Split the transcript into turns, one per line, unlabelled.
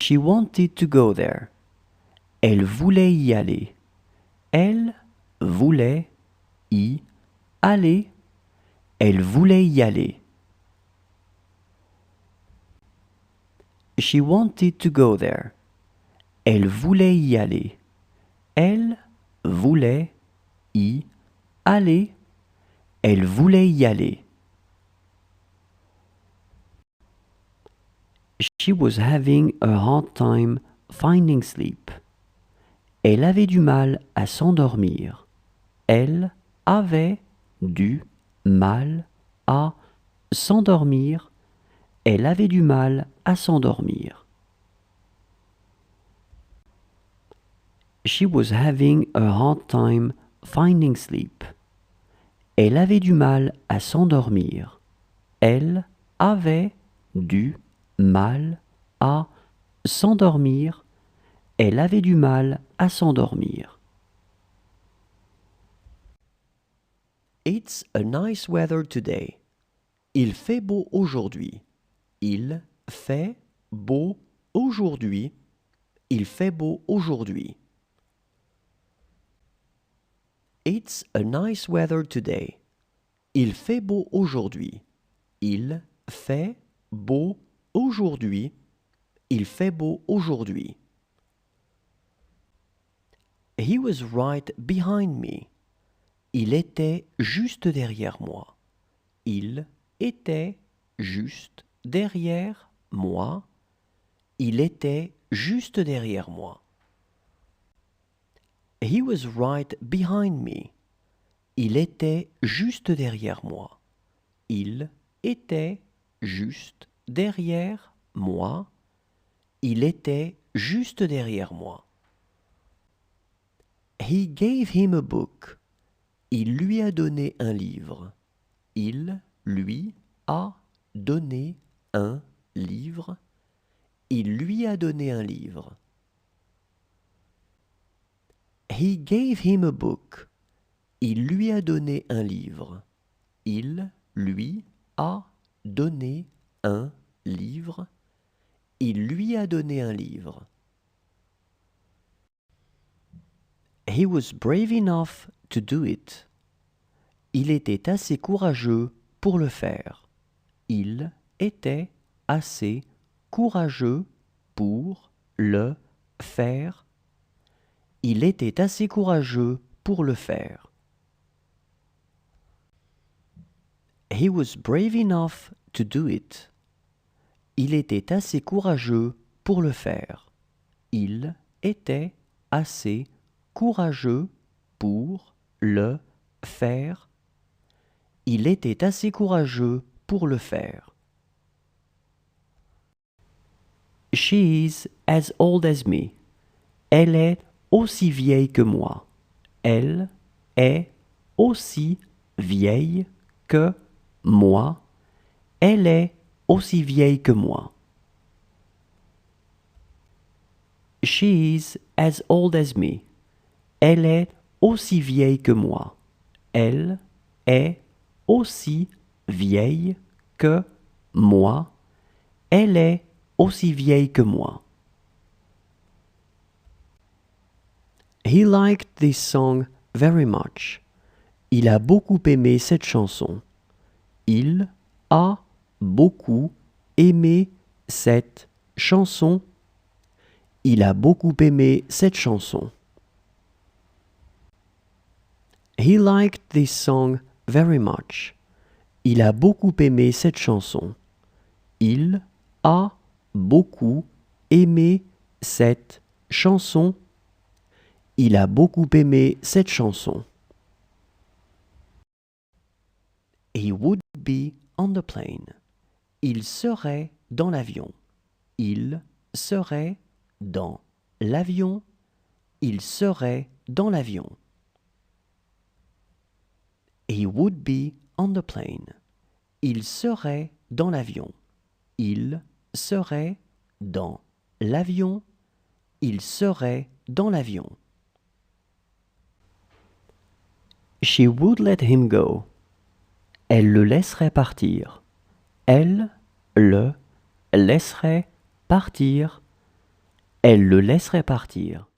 She wanted to go there. Elle voulait y aller. Elle voulait y aller. Elle voulait y aller. She wanted to go there. Elle voulait y aller. Elle voulait y aller. Elle voulait y aller. She was having a hard time finding sleep. Elle avait du mal à s'endormir. Elle avait du mal à s'endormir. Elle avait du mal à s'endormir. She was having a hard time finding sleep. Elle avait du mal à s'endormir. Elle avait du mal à s'endormir. Elle avait du mal à s'endormir. It's a nice weather today. Il fait beau aujourd'hui. Il fait beau aujourd'hui. Il fait beau aujourd'hui. It's a nice weather today. Il fait beau aujourd'hui. Il fait beau aujourd'hui. Il fait beau aujourd'hui. He was right behind me. Il était juste derrière moi. Il était juste derrière moi. Il était juste derrière moi. He was right behind me. Il était juste derrière moi. Il était juste derrière moi. Il était juste derrière moi. He gave him a book. Il lui a donné un livre. Il lui a donné un livre. Il lui a donné un livre. He gave him a book. Il lui a donné un livre. Il lui a donné un livre. Il lui a donné un livre. He was brave enough to do it. Il était assez courageux pour le faire. Il était assez courageux pour le faire. Il était assez courageux pour le faire. He was brave enough to do it. Il était assez courageux pour le faire. Il était assez courageux pour le faire. Il était assez courageux pour le faire. She is as old as me. Elle est aussi vieille que moi. Elle est aussi vieille que moi. Elle est aussi vieille que moi. She is as old as me. Elle est aussi vieille que moi. Elle est aussi vieille que moi. Elle est aussi vieille que moi. He liked this song very much. Il a beaucoup aimé cette chanson. Il a beaucoup aimé cette chanson. Il a beaucoup aimé cette chanson. He liked this song very much. Il a beaucoup aimé cette chanson. Il a beaucoup aimé cette chanson. Il a beaucoup aimé cette chanson. He would be on the plane. Il serait dans l'avion. Il serait dans l'avion. Il serait dans l'avion. He would be on the plane. Il serait dans l'avion. Il serait dans l'avion. Il serait dans l'avion. She would let him go. Elle le laisserait partir. Elle le laisserait partir. elle le laisserait partir.